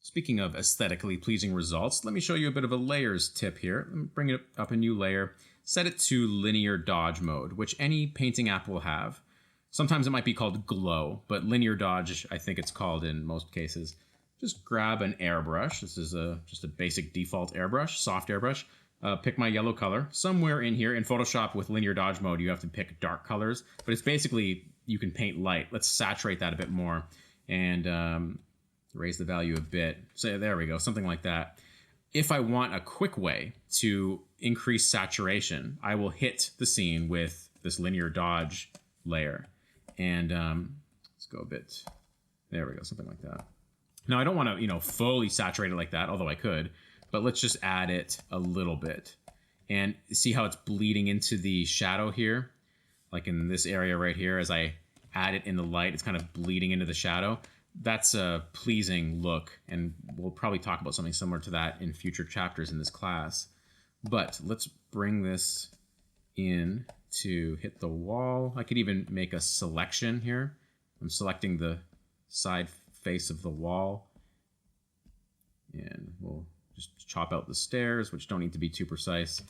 Speaking of aesthetically pleasing results, let me show you a bit of a layers tip here. Let me bring it up a new layer, set it to linear dodge mode, which any painting app will have. Sometimes it might be called glow, but linear dodge, I think it's called in most cases. Just grab an airbrush. This is just a basic default airbrush, soft airbrush. Pick my yellow color. Somewhere in here, in Photoshop with linear dodge mode, you have to pick dark colors, but it's basically, you can paint light. Let's saturate that a bit more and raise the value a bit. So there we go, something like that. If I want a quick way to increase saturation, I will hit the scene with this linear dodge layer. And let's go a bit, there we go, something like that. Now I don't want to, fully saturate it like that, although I could, but let's just add it a little bit. And see how it's bleeding into the shadow here? Like in this area right here, as I add it in the light, it's kind of bleeding into the shadow. That's a pleasing look, and we'll probably talk about something similar to that in future chapters in this class. But let's bring this in to hit the wall. I could even make a selection here. I'm selecting the side face of the wall, and we'll just chop out the stairs, which don't need to be too precise.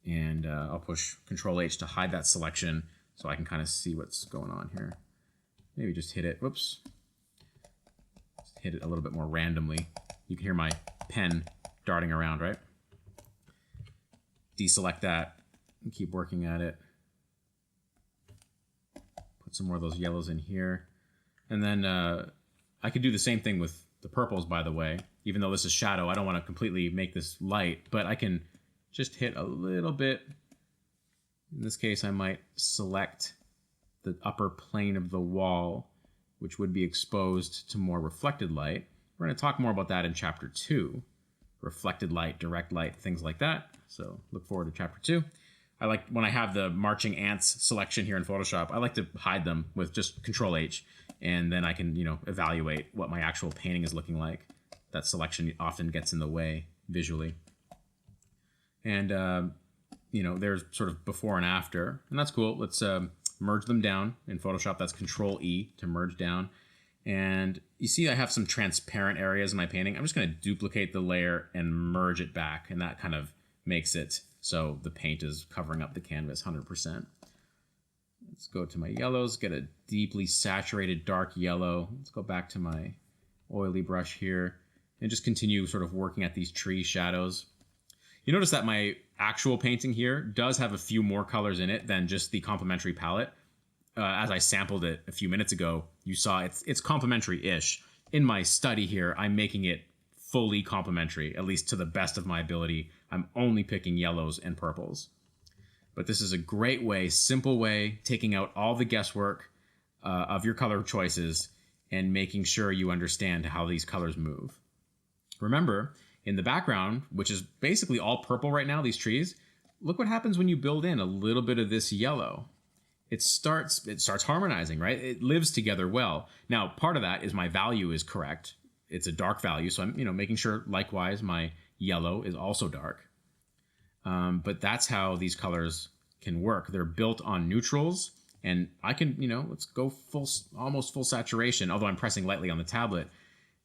And I'll push Control H to hide that selection so I can kind of see what's going on here. Maybe just hit it, whoops. Hit it a little bit more randomly. You can hear my pen darting around, right? Deselect that and keep working at it. Put some more of those yellows in here. And then I could do the same thing with the purples, by the way. Even though this is shadow, I don't want to completely make this light, but I can just hit a little bit. In this case, I might select the upper plane of the wall, which would be exposed to more reflected light. We're going to talk more about that in chapter 2. Reflected light, direct light, things like that. So look forward to chapter 2. I like, when I have the marching ants selection here in Photoshop, I like to hide them with just Control H, and then I can, evaluate what my actual painting is looking like. That selection often gets in the way visually. And, there's sort of before and after, and that's cool. Let's merge them down in Photoshop. That's Control E to merge down. And you see I have some transparent areas in my painting. I'm just going to duplicate the layer and merge it back, and that kind of makes it so the paint is covering up the canvas 100%. Let's go to my yellows, get a deeply saturated dark yellow. Let's go back to my oily brush here and just continue sort of working at these tree shadows. You notice that my actual painting here does have a few more colors in it than just the complementary palette. As I sampled it a few minutes ago, you saw it's complementary-ish. In my study here, I'm making it fully complementary, at least to the best of my ability. I'm only picking yellows and purples. But this is a great way, simple way, taking out all the guesswork of your color choices and making sure you understand how these colors move. Remember, in the background, which is basically all purple right now, these trees, look what happens when you build in a little bit of this yellow. It starts harmonizing, right? It lives together well. Now, part of that is my value is correct. It's a dark value, so I'm making sure likewise my yellow is also dark. But that's how these colors can work. They're built on neutrals, and I can, let's go almost full saturation, although I'm pressing lightly on the tablet,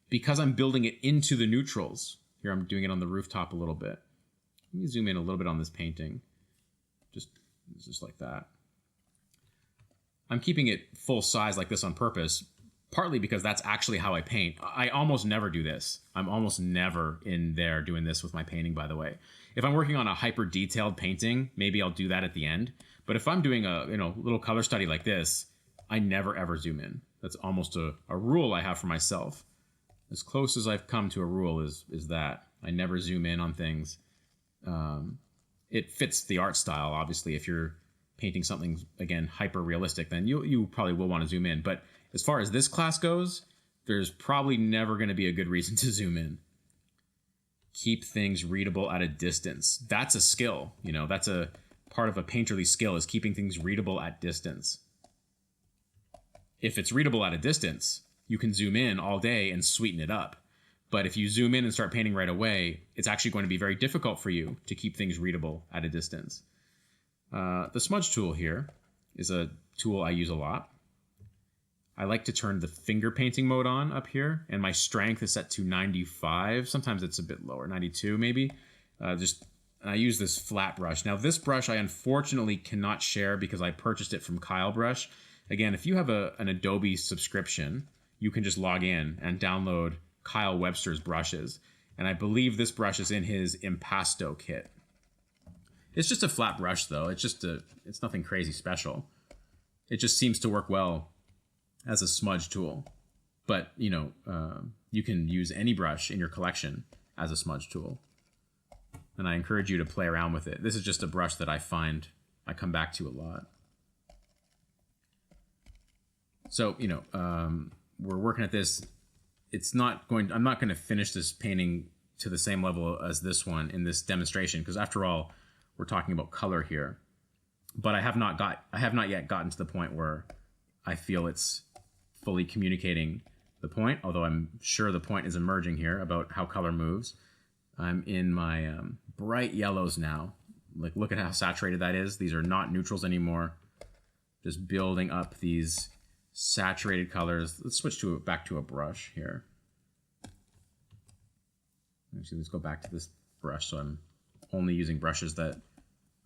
because I'm building it into the neutrals. Here I'm doing it on the rooftop a little bit. Let me zoom in a little bit on this painting. Just like that. I'm keeping it full size like this on purpose, partly because that's actually how I paint. I almost never do this. I'm almost never in there doing this with my painting, by the way. If I'm working on a hyper detailed painting, maybe I'll do that at the end. But if I'm doing a little color study like this, I never ever zoom in. That's almost a rule I have for myself. As close as I've come to a rule is that. I never zoom in on things. It fits the art style, obviously. If you're painting something, again, hyper realistic, then you probably will want to zoom in. But as far as this class goes, there's probably never going to be a good reason to zoom in. Keep things readable at a distance. That's a skill. That's a part of a painterly skill, is keeping things readable at distance. If it's readable at a distance, you can zoom in all day and sweeten it up. But if you zoom in and start painting right away, it's actually going to be very difficult for you to keep things readable at a distance. The smudge tool here is a tool I use a lot. I like to turn the finger painting mode on up here, and my strength is set to 95. Sometimes it's a bit lower, 92 maybe. I use this flat brush. Now this brush I unfortunately cannot share because I purchased it from Kyle Brush. Again, if you have an Adobe subscription, you can just log in and download Kyle Webster's brushes. And I believe this brush is in his Impasto kit. It's just a flat brush though. It's nothing crazy special. It just seems to work well as a smudge tool. But, you can use any brush in your collection as a smudge tool. And I encourage you to play around with it. This is just a brush that I find I come back to a lot. So, we're working at this. I'm not going to finish this painting to the same level as this one in this demonstration, because after all, we're talking about color here. But I have not yet gotten to the point where I feel it's fully communicating the point, although I'm sure the point is emerging here about how color moves. I'm in my bright yellows now. Like, look at how saturated that is. These are not neutrals anymore. Just building up these saturated colors. Let's switch back to a brush here. Actually, let's go back to this brush, so I'm only using brushes that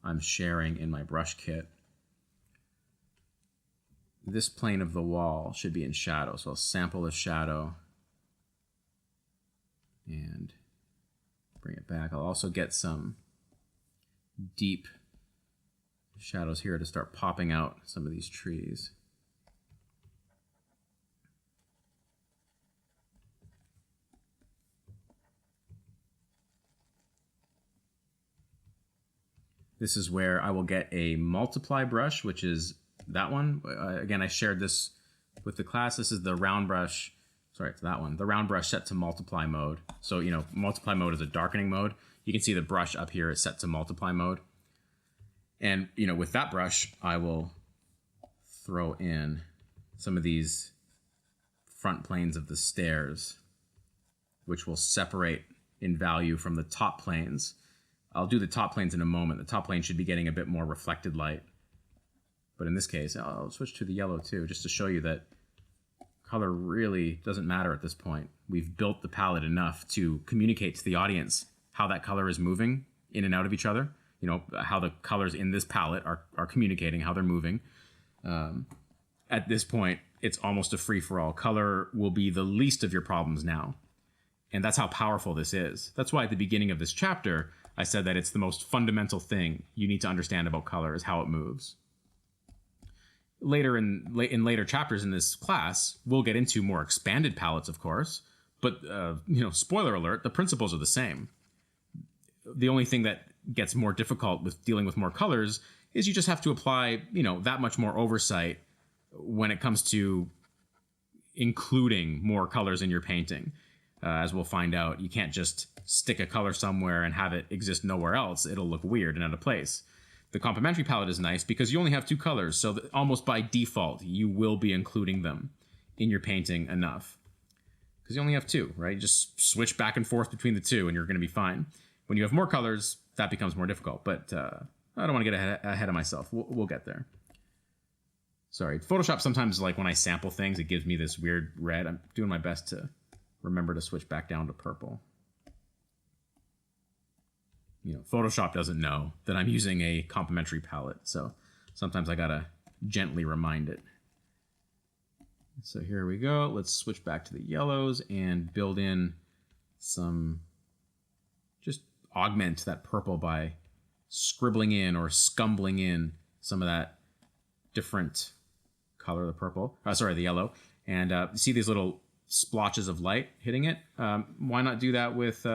I'm sharing in my brush kit. This plane of the wall should be in shadow, so I'll sample the shadow and bring it back. I'll also get some deep shadows here to start popping out some of these trees. This is where I will get a multiply brush, which is that one. Again, I shared this with the class. This is the round brush. Sorry, it's that one. The round brush set to multiply mode. So, multiply mode is a darkening mode. You can see the brush up here is set to multiply mode. And, with that brush, I will throw in some of these front planes of the stairs, which will separate in value from the top planes. I'll do the top planes in a moment. The top plane should be getting a bit more reflected light. But in this case, I'll switch to the yellow too, just to show you that color really doesn't matter at this point. We've built the palette enough to communicate to the audience how that color is moving in and out of each other. How the colors in this palette are communicating, how they're moving. At this point, it's almost a free-for-all. Color will be the least of your problems now. And that's how powerful this is. That's why at the beginning of this chapter, I said that it's the most fundamental thing you need to understand about color is how it moves. Later in later chapters in this class, we'll get into more expanded palettes, of course. But, spoiler alert, the principles are the same. The only thing that gets more difficult with dealing with more colors is you just have to apply, that much more oversight when it comes to including more colors in your painting. As we'll find out, you can't just stick a color somewhere and have it exist nowhere else. It'll look weird and out of place. The complementary palette is nice because you only have two colors, so that almost by default, you will be including them in your painting enough. Because you only have two, right? You just switch back and forth between the two and you're going to be fine. When you have more colors, that becomes more difficult. But I don't want to get ahead of myself. We'll get there. Sorry. Photoshop sometimes, like when I sample things, it gives me this weird red. I'm doing my best to remember to switch back down to purple. Photoshop doesn't know that I'm using a complementary palette, so sometimes I gotta gently remind it. So here we go. Let's switch back to the yellows and build in some, just augment that purple by scribbling in or scumbling in some of that different color, the purple, the yellow. And see these little splotches of light hitting it? Why not do that with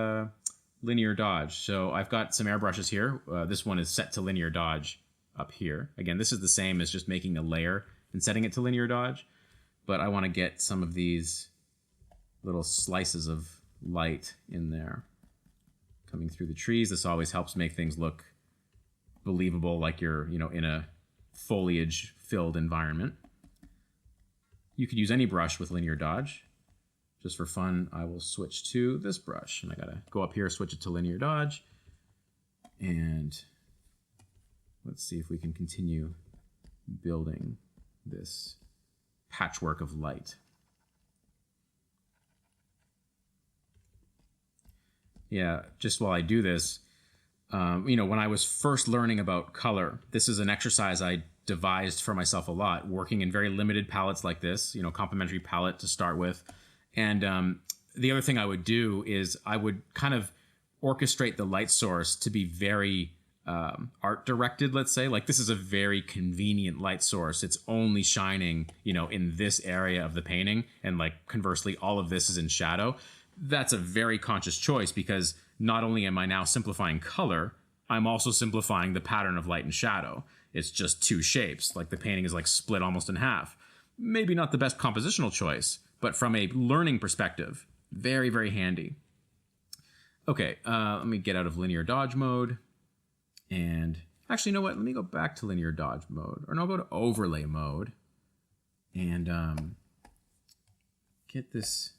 linear dodge? So I've got some airbrushes here. This one is set to linear dodge up here. Again, this is the same as just making a layer and setting it to linear dodge. But I want to get some of these little slices of light in there coming through the trees. This always helps make things look believable, like you're, in a foliage-filled environment. You could use any brush with linear dodge. Just for fun, I will switch to this brush. And I gotta go up here, switch it to linear dodge. And let's see if we can continue building this patchwork of light. Yeah, just while I do this, when I was first learning about color, this is an exercise I devised for myself a lot, working in very limited palettes like this, complementary palette to start with. And the other thing I would do is I would kind of orchestrate the light source to be very art directed, let's say. Like, this is a very convenient light source. It's only shining, in this area of the painting. And like, conversely, all of this is in shadow. That's a very conscious choice, because not only am I now simplifying color, I'm also simplifying the pattern of light and shadow. It's just two shapes. Like, the painting is like split almost in half. Maybe not the best compositional choice, but from a learning perspective, very, very handy. Okay, let me get out of linear dodge mode. And actually, you know what? Let me go back to linear dodge mode. Or no, I'll go to overlay mode. And get this.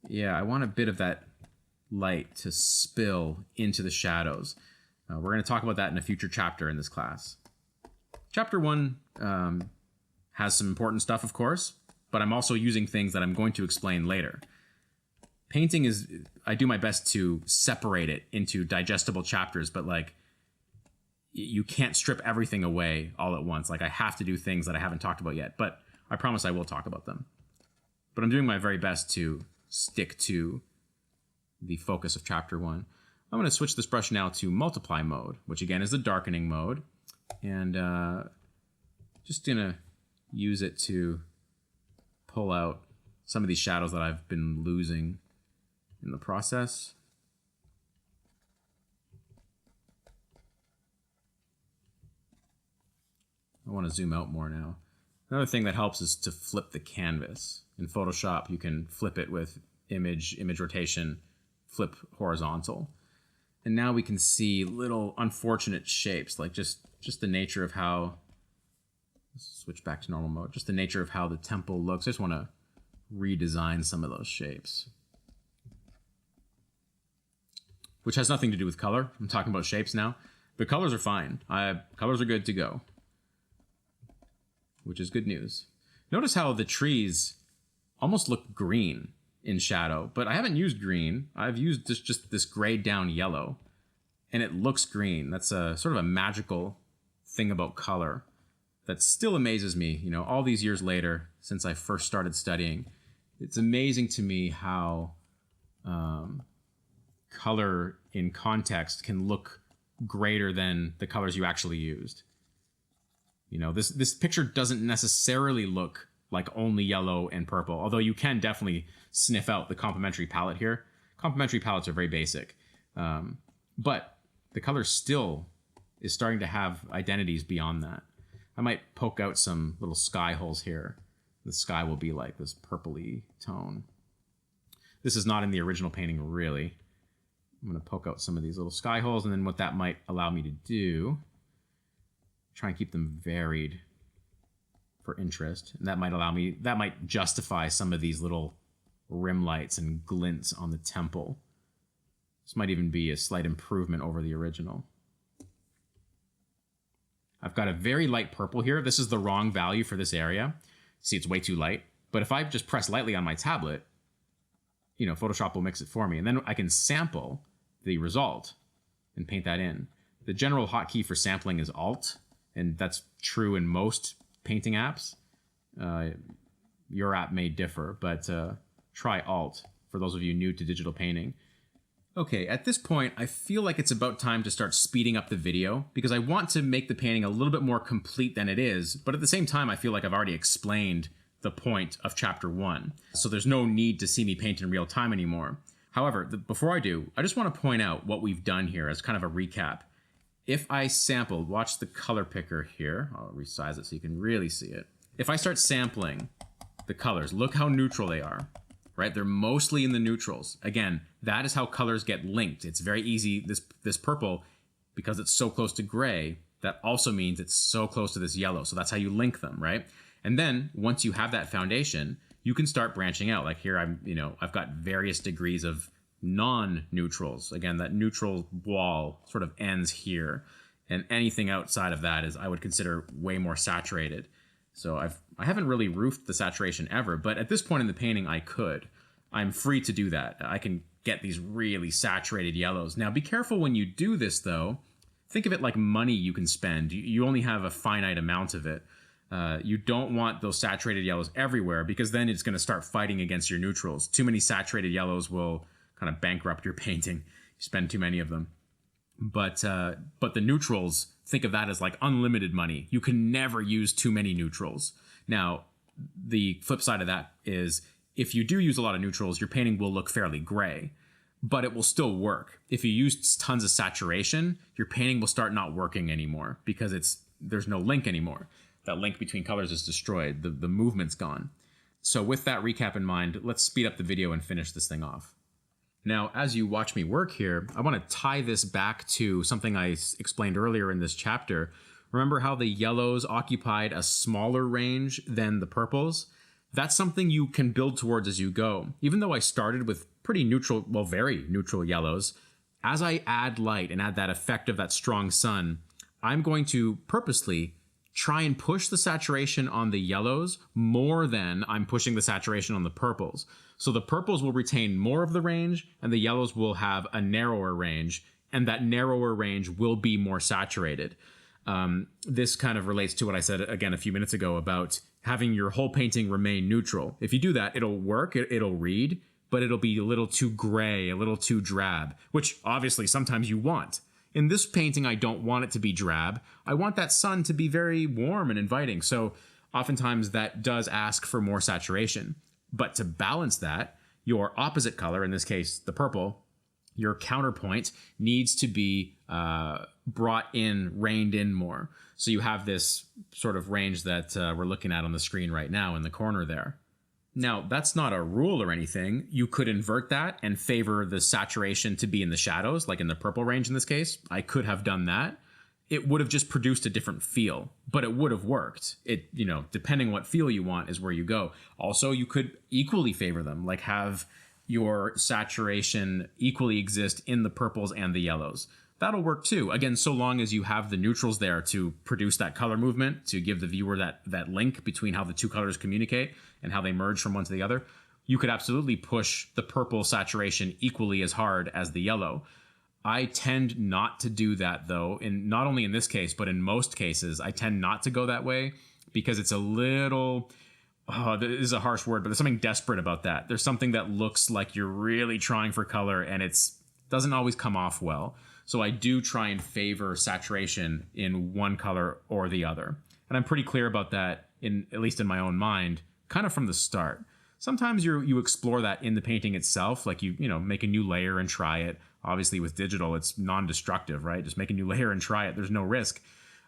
Yeah, I want a bit of that light to spill into the shadows. We're going to talk about that in a future chapter in this class. Chapter 1 has some important stuff, of course, but I'm also using things that I'm going to explain later. Painting is, I do my best to separate it into digestible chapters, but like, you can't strip everything away all at once. Like, I have to do things that I haven't talked about yet, but I promise I will talk about them. But I'm doing my very best to stick to the focus of chapter 1. I'm going to switch this brush now to multiply mode, which again is the darkening mode. And just going to use it to pull out some of these shadows that I've been losing in the process. I want to zoom out more now. Another thing that helps is to flip the canvas. In Photoshop, you can flip it with image rotation, flip horizontal. And now we can see little unfortunate shapes, like just the nature of how, let's switch back to normal mode, just the nature of how the temple looks. I just want to redesign some of those shapes. Which has nothing to do with color. I'm talking about shapes now. The colors are fine. Colors are good to go, which is good news. Notice how the trees almost look green in shadow, but I haven't used green. I've used just this grayed down yellow, and it looks green. That's a sort of a magical thing about color that still amazes me, all these years later since I first started studying. It's amazing to me how color in context can look greater than the colors you actually used. This picture doesn't necessarily look like only yellow and purple, although you can definitely sniff out the complementary palette here. Complementary palettes are very basic, but the color still is starting to have identities beyond that. I might poke out some little sky holes here. The sky will be like this purpley tone. This is not in the original painting, really. I'm going to poke out some of these little sky holes, and then what that might allow me to do, try and keep them varied for interest. And that might justify some of these little rim lights and glints on the temple. This might even be a slight improvement over the original. I've got a very light purple here. This is the wrong value for this area. See, it's way too light. But if I just press lightly on my tablet, Photoshop will mix it for me. And then I can sample the result and paint that in. The general hotkey for sampling is Alt, and that's true in most painting apps. Your app may differ, but try Alt for those of you new to digital painting. Okay, at this point, I feel like it's about time to start speeding up the video because I want to make the painting a little bit more complete than it is, but at the same time, I feel like I've already explained the point of chapter 1, so there's no need to see me paint in real time anymore. However, before I do, I just want to point out what we've done here as kind of a recap. If I sample, watch the color picker here. I'll resize it so you can really see it. If I start sampling the colors, look how neutral they are, right? They're mostly in the neutrals. Again, that is how colors get linked. It's very easy. This purple, because it's so close to gray, that also means it's so close to this yellow. So that's how you link them, right? And then once you have that foundation, you can start branching out. Like here, I've got various degrees of non-neutrals. Again, that neutral wall sort of ends here, and anything outside of that is I would consider way more saturated. So I haven't really roofed the saturation ever, but at this point in the painting, I could. I'm free to do that. I can get these really saturated yellows. Now, be careful when you do this, though. Think of it like money you can spend. You only have a finite amount of it. You don't want those saturated yellows everywhere, because then it's going to start fighting against your neutrals. Too many saturated yellows will kind of bankrupt your painting. You spend too many of them. But the neutrals, think of that as like unlimited money. You can never use too many neutrals. Now, the flip side of that is if you do use a lot of neutrals, your painting will look fairly gray, but it will still work. If you use tons of saturation, your painting will start not working anymore because there's no link anymore. That link between colors is destroyed. The movement's gone. So with that recap in mind, let's speed up the video and finish this thing off. Now, as you watch me work here, I want to tie this back to something I explained earlier in this chapter. Remember how the yellows occupied a smaller range than the purples? That's something you can build towards as you go. Even though I started with pretty neutral, well, very neutral yellows, as I add light and add that effect of that strong sun, I'm going to purposely try and push the saturation on the yellows more than I'm pushing the saturation on the purples. So the purples will retain more of the range and the yellows will have a narrower range, and that narrower range will be more saturated. This kind of relates to what I said again a few minutes ago about having your whole painting remain neutral. If you do that, it'll work, it'll read, but it'll be a little too gray, a little too drab, which obviously sometimes you want. In this painting, I don't want it to be drab. I want that sun to be very warm and inviting. So oftentimes that does ask for more saturation. But to balance that, your opposite color, in this case, the purple, your counterpoint needs to be brought in, reined in more. So you have this sort of range that we're looking at on the screen right now in the corner there. Now, that's not a rule or anything. You could invert that and favor the saturation to be in the shadows, like in the purple range in this case. I could have done that. It would have just produced a different feel, but it would have worked. It, depending what feel you want is where you go. Also, you could equally favor them, like have your saturation equally exist in the purples and the yellows. That'll work too. Again, so long as you have the neutrals there to produce that color movement, to give the viewer that link between how the two colors communicate and how they merge from one to the other, you could absolutely push the purple saturation equally as hard as the yellow. I tend not to do that, though, not only in this case, but in most cases, I tend not to go that way because it's a little, this is a harsh word, but there's something desperate about that. There's something that looks like you're really trying for color and doesn't always come off well. So I do try and favor saturation in one color or the other. And I'm pretty clear about that, at least in my own mind, kind of from the start. Sometimes you explore that in the painting itself, like you make a new layer and try it. Obviously with digital, it's non-destructive, right? Just make a new layer and try it. There's no risk.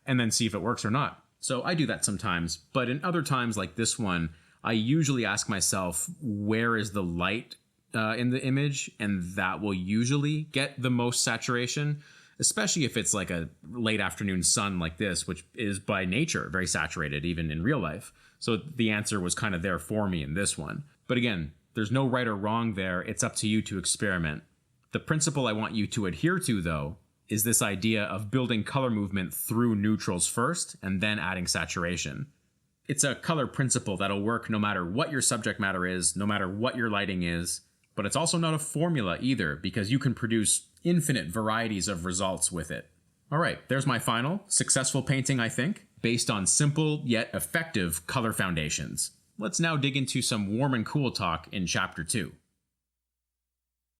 And then see if it works or not. So I do that sometimes. But in other times like this one, I usually ask myself, where is the light in the image? And that will usually get the most saturation, especially if it's like a late afternoon sun like this, which is by nature very saturated, even in real life. So the answer was kind of there for me in this one. But again, there's no right or wrong there. It's up to you to experiment. The principle I want you to adhere to, though, is this idea of building color movement through neutrals first and then adding saturation. It's a color principle that'll work no matter what your subject matter is, no matter what your lighting is, but it's also not a formula either, because you can produce infinite varieties of results with it. All right, there's my final successful painting, I think, based on simple yet effective color foundations. Let's now dig into some warm and cool talk in Chapter 2.